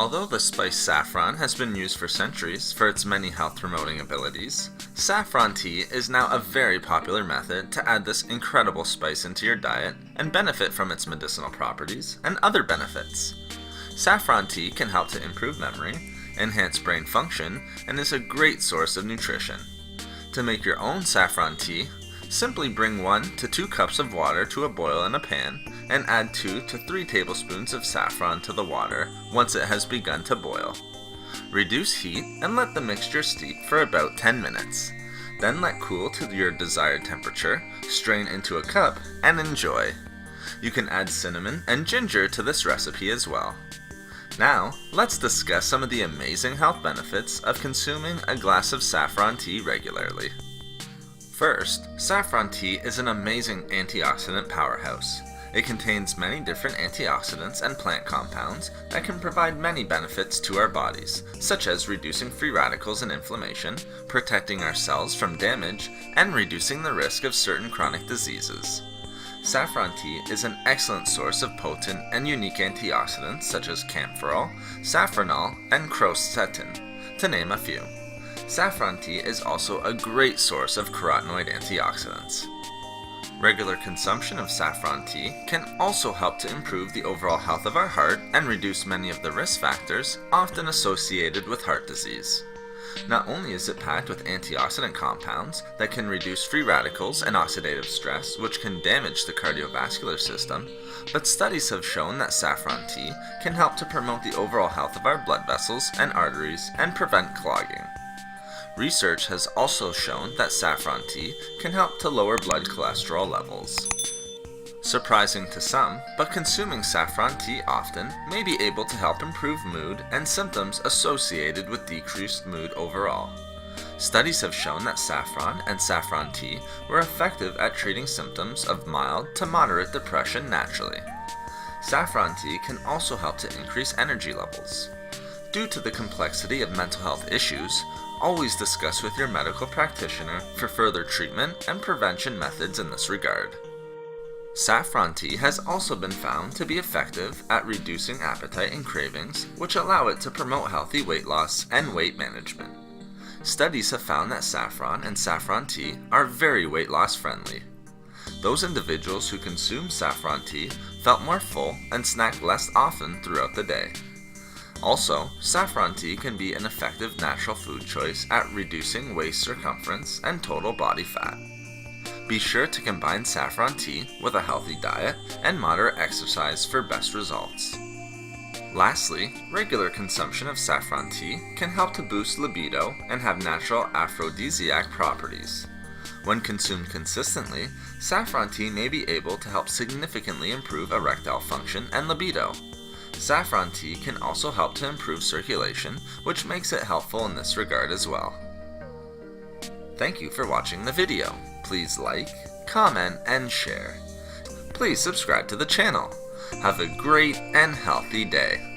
Although the spice saffron has been used for centuries for its many health-promoting abilities, saffron tea is now a very popular method to add this incredible spice into your diet and benefit from its medicinal properties and other benefits. Saffron tea can help to improve memory, enhance brain function, and is a great source of nutrition. To make your own saffron tea, simply bring 1 to 2 cups of water to a boil in a pan and add 2 to 3 tablespoons of saffron to the water once it has begun to boil. Reduce heat and let the mixture steep for about 10 minutes. Then let cool to your desired temperature, strain into a cup, and enjoy. You can add cinnamon and ginger to this recipe as well. Now, let's discuss some of the amazing health benefits of consuming a glass of saffron tea regularly. First, saffron tea is an amazing antioxidant powerhouse. It contains many different antioxidants and plant compounds that can provide many benefits to our bodies, such as reducing free radicals and inflammation, protecting our cells from damage, and reducing the risk of certain chronic diseases. Saffron tea is an excellent source of potent and unique antioxidants such as camphorol, saffronol, and quercetin, to name a few. Saffron tea is also a great source of carotenoid antioxidants. Regular consumption of saffron tea can also help to improve the overall health of our heart and reduce many of the risk factors often associated with heart disease. Not only is it packed with antioxidant compounds that can reduce free radicals and oxidative stress, which can damage the cardiovascular system, but studies have shown that saffron tea can help to promote the overall health of our blood vessels and arteries and prevent clogging. Research has also shown that saffron tea can help to lower blood cholesterol levels. Surprising to some, but consuming saffron tea often may be able to help improve mood and symptoms associated with decreased mood overall. Studies have shown that saffron and saffron tea were effective at treating symptoms of mild to moderate depression naturally. Saffron tea can also help to increase energy levels. Due to the complexity of mental health issues, always discuss with your medical practitioner for further treatment and prevention methods in this regard. Saffron tea has also been found to be effective at reducing appetite and cravings, which allow it to promote healthy weight loss and weight management. Studies have found that saffron and saffron tea are very weight loss friendly. Those individuals who consume saffron tea felt more full and snacked less often throughout the day. Also, saffron tea can be an effective natural food choice at reducing waist circumference and total body fat. Be sure to combine saffron tea with a healthy diet and moderate exercise for best results. Lastly, regular consumption of saffron tea can help to boost libido and have natural aphrodisiac properties. When consumed consistently, saffron tea may be able to help significantly improve erectile function and libido. Saffron tea can also help to improve circulation, which makes it helpful in this regard as well. Thank you for watching the video. Please like, comment, and share. Please subscribe to the channel. Have a great and healthy day.